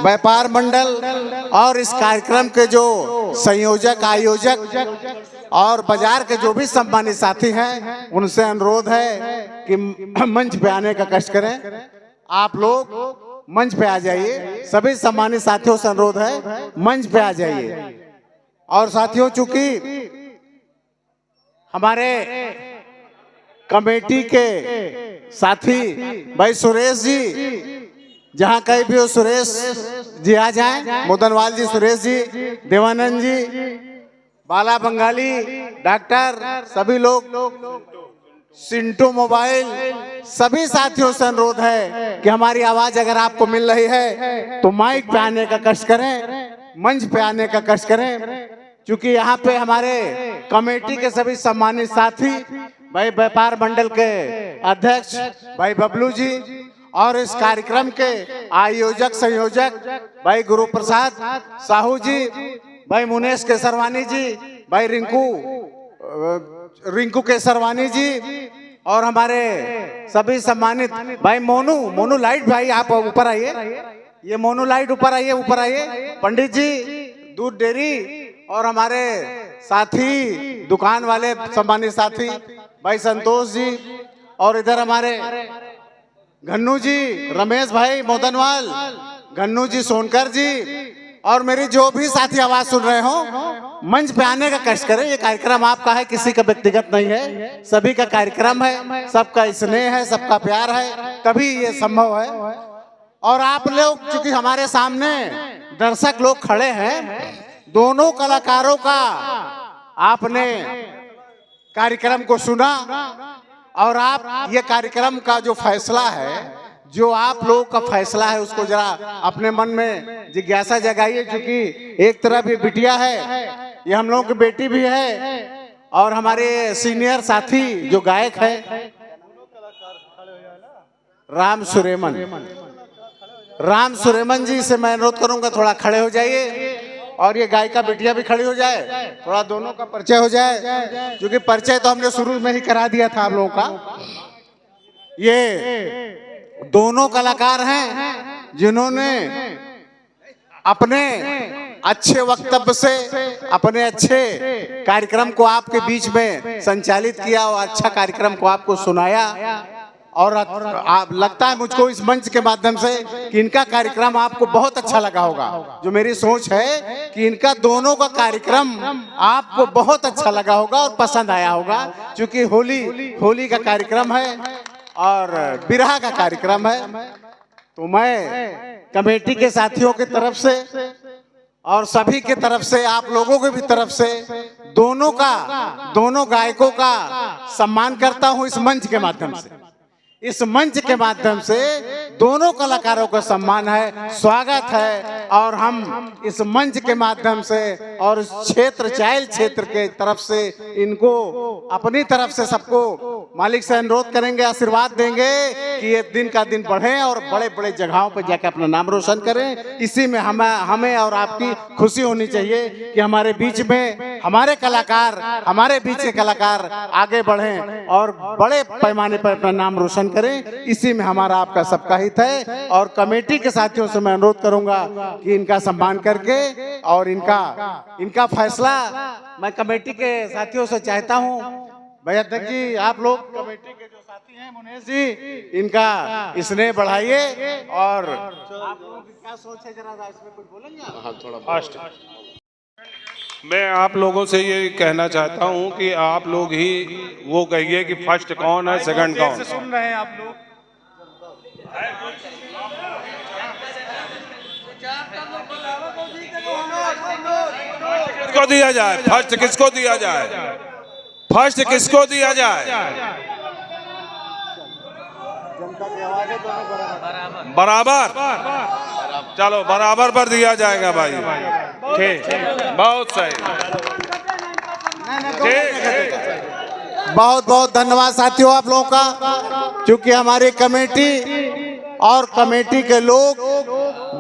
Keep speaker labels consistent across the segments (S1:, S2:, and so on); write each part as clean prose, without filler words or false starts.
S1: व्यापार मंडल और इस कार्यक्रम के जो संयोजक आयोजक और बाजार के जो भी सम्मानित साथी हैं, उनसे अनुरोध है कि मंच पे आने का कष्ट करें। आप लोग मंच पे आ जाइए। सभी सम्मानित साथियों से अनुरोध है, मंच पे आ जाइए। और साथियों, चूंकि हमारे कमेटी के साथी भाई सुरेश जी, जहां कहीं भी हो सुरेश जी आ जाएं, मुदनवाल जी, सुरेश जी, देवानंद जी, बाला बंगाली, डॉक्टर, सभी लोग, सिंटू मोबाइल, सभी साथियों से अनुरोध है कि हमारी आवाज अगर आपको मिल रही है तो माइक पे आने का कष्ट करें, मंच पे आने का कष्ट करें। क्योंकि यहाँ पे हमारे कमेटी के सभी सम्मानित साथी, भाई व्यापार मंडल के अध्यक्ष भाई बबलू जी, और इस कार्यक्रम के आयोजक संयोजक भाई गुरु प्रसाद साहू जी, भाई मुनेश केसरवानी जी, भाई रिंकू केसरवानी जी, और हमारे सभी सम्मानित भाई मोनू लाइट भाई, आप ऊपर आइए, ये मोनू लाइट ऊपर आइए, पंडित जी दूध डेयरी, और हमारे साथी दुकान वाले सम्मानित साथी भाई संतोष जी, और इधर हमारे घन्नू जी, रमेश भाई मोदनवाल, घन्नू जी, सोनकर जी, और मेरी जो भी साथी आवाज सुन रहे हो, मंच पे आने का कष्ट करें। ये कार्यक्रम आपका है, किसी का व्यक्तिगत नहीं है, सभी का कार्यक्रम है, सबका स्नेह है, सबका प्यार है, तभी ये संभव है। और आप लोग चूंकि हमारे सामने दर्शक लोग खड़े हैं, दोनों कलाकारों का आपने कार्यक्रम को सुना, और आप ये कार्यक्रम का जो फैसला है, जो आप लोगों का फैसला है, उसको जरा अपने मन में जिज्ञासा जगाइए। क्योंकि एक तरफ ये बिटिया है, ये हम लोगों की बेटी भी है, और हमारे सीनियर साथी जो गायक है राम सुरेमन जी से मैं अनुरोध करूंगा, थोड़ा खड़े हो जाइए, और ये गायिका बिटिया भी खड़ी हो जाए, थोड़ा दोनों का परिचय हो जाए। क्योंकि परिचय तो हमने शुरू में ही करा दिया था आप लोगों का। ये दोनों कलाकार हैं जिन्होंने अपने अच्छे वक्तव्य से, अपने अच्छे कार्यक्रम को आपके बीच में संचालित किया, और अच्छा कार्यक्रम को आपको सुनाया। और आप लगता है मुझको इस मंच के माध्यम से कि इनका कार्यक्रम आपको बहुत अच्छा लगा होगा। जो मेरी सोच है कि इनका दोनों का कार्यक्रम आपको बहुत अच्छा लगा होगा और पसंद आया होगा। क्योंकि होली का कार्यक्रम है और बिरहा का कार्यक्रम है, तो मैं कमेटी के साथियों की तरफ से और सभी की तरफ से, आप लोगों की भी तरफ से, दोनों गायकों का सम्मान करता हूं इस मंच के माध्यम से। इस मंच के माध्यम से दोनों कलाकारों का सम्मान है, स्वागत है, और हम इस मंच के माध्यम से और इस चाइल्ड क्षेत्र के तरफ से इनको अपनी तरफ से सबको मालिक से अनुरोध करेंगे, आशीर्वाद देंगे कि ये दिन का दिन बढ़े और बड़े बड़े जगहों पर जाकर अपना नाम रोशन करें। इसी में हमें और आपकी खुशी होनी चाहिए कि हमारे बीच में हमारे बीच के कलाकार आगे बढ़ें और बड़े पैमाने पर अपना नाम रोशन करें। इसी में हमारा आपका सबका हित है। और कमेटी के साथियों से मैं अनुरोध करूंगा कि इनका सम्मान करके और इनका फैसला मैं कमेटी के साथियों से चाहता हूं। भैया अध्यक्ष जी, आप लोग कमेटी के जो साथी हैं, मुनेश जी, इनका स्नेह बढ़ाइए। और आप लोगों की क्या सोच है, जरा इसमें कुछ बोलेंगे? हाँ, थोड़ा फास्ट।
S2: मैं आप लोगों से ये कहना चाहता हूं कि आप लोग ही वो कहिए कि फर्स्ट कौन है, सेकंड कौन।
S3: सुन रहे हैं आप लोग?
S2: किसको दिया जाए फर्स्ट? किसको दिया जाए फर्स्ट? किसको दिया जाए? बराबर। चलो बराबर पर दिया जाएगा भाई। ठीक, बहुत सही।
S1: बहुत बहुत धन्यवाद साथियों आप लोगों का, क्योंकि हमारी कमेटी और कमेटी के लोग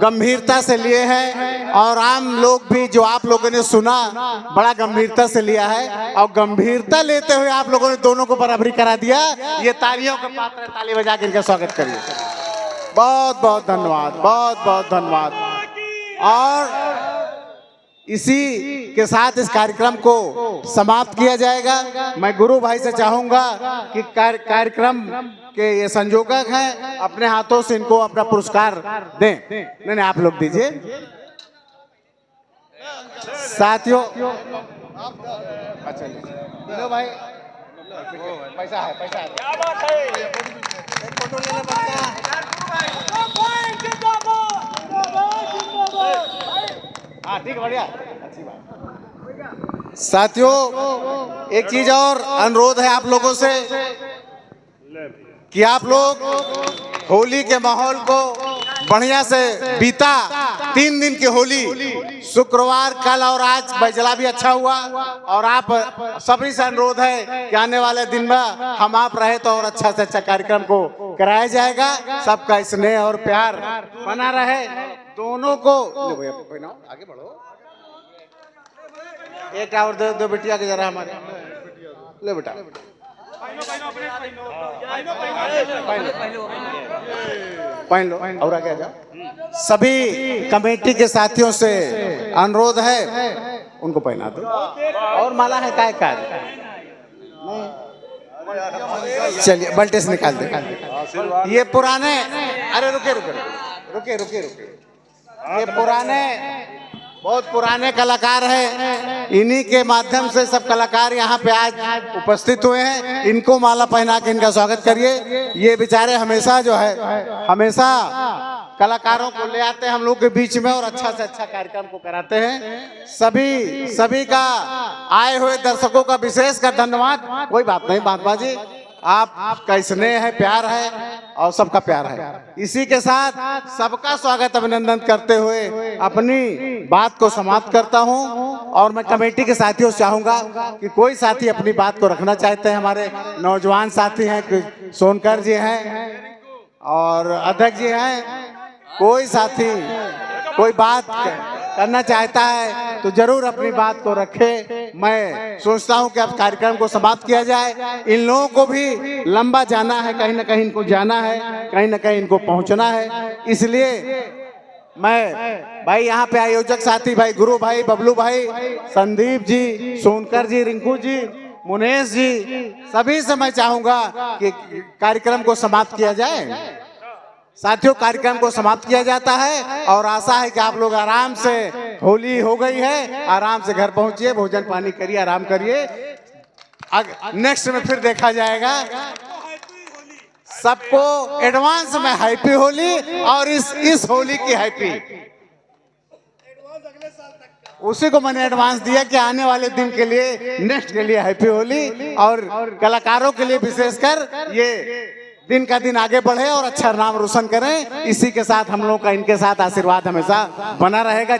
S1: गंभीरता से लिए हैं, और आम लोग भी जो आप लोगों ने सुना बड़ा गंभीरता से लिया है, और गंभीरता लेते हुए आप लोगों ने दोनों को बराबरी करा दिया। ये तालियों का पात्र है, ताली बजा के इनका स्वागत करिए। बहुत बहुत धन्यवाद, बहुत बहुत धन्यवाद। और इसी के साथ इस कार्यक्रम को समाप्त किया जाएगा। मैं गुरु भाई से चाहूंगा कि कार्यक्रम के ये संयोजक हैं, अपने हाथों से इनको अपना पुरस्कार दें। नहीं, आप लोग दीजिए साथियों। अच्छा लो भाई, पैसा है, पैसा है। क्या बात है? फोटो ले ले बच्चा। हाँ ठीक है, बढ़िया, अच्छी बात। साथियों, एक चीज और अनुरोध है आप लोगों से कि आप लोग होली के माहौल को बढ़िया से बीता। 3 दिन की होली, शुक्रवार, कल और आज बैजला भी अच्छा हुआ। और आप सभी से अनुरोध है कि आने वाले दिन में हम आप रहे तो और अच्छा से अच्छा कार्यक्रम को कराया जाएगा। सबका स्नेह और प्यार बना रहे दोनों को। आगे बढ़ो, एक और दो बेटिया के जरा हमारे ले बेटा। पहन लो और आगे आ जाओ। सभी कमेटी के साथियों से अनुरोध है उनको पहना दो। और माला है काय कार? चलिए बल्टे से निकाल दे। ये पुराने, अरे रुके रुके रुके रुके रुके, ये पुराने, बहुत पुराने कलाकार हैं। इन्हीं के माध्यम से सब कलाकार यहाँ पे आज उपस्थित हुए हैं। इनको माला पहना के इनका स्वागत करिए। ये बेचारे हमेशा जो है, हमेशा कलाकारों को ले आते हैं हम लोग के बीच में और अच्छा से अच्छा कार्यक्रम को कराते हैं। सभी का आए हुए दर्शकों का विशेष कर धन्यवाद। कोई बात नहीं महात्मा जी, आपका स्नेह है, प्यार है और सबका प्यार है। इसी के साथ सबका स्वागत अभिनंदन करते हुए अपनी बात को समाप्त करता हूं। और मैं कमेटी के साथियों से चाहूंगा कि कोई साथी अपनी बात को रखना चाहते हैं। हमारे नौजवान साथी हैं, सोनकर जी हैं और अध्यक्ष जी हैं। कोई साथी कोई बात करना चाहता है तो जरूर अपनी बात को रखे। मैं सोचता हूं कि अब कार्यक्रम को समाप्त किया जाए। इन लोगों को भी लंबा जाना है, कहीं ना कहीं इनको जाना है, कहीं ना कहीं इनको पहुंचना है। इसलिए मैं भाई यहाँ पे आयोजक साथी भाई गुरु भाई, बबलू भाई, संदीप जी, सोनकर जी, रिंकू जी, मुनेश जी, सभी से मैं चाहूंगा कि कार्यक्रम को समाप्त किया जाए। साथियों, कार्यक्रम को समाप्त किया जाता है और आशा है कि आप लोग आराम से, होली हो गई है, आराम से घर पहुंचिए, भोजन पानी करिए, आराम करिए। नेक्स्ट में फिर देखा जाएगा। सबको एडवांस में हैप्पी होली और इस होली की हैप्पी। उसी को मैंने एडवांस दिया कि आने वाले दिन के लिए, नेक्स्ट के लिए हैप्पी होली। और कलाकारों के लिए विशेषकर ये दिन का दिन आगे बढ़े और अच्छा नाम रोशन करें। इसी के साथ हम लोग का इनके साथ आशीर्वाद हमेशा बना रहेगा।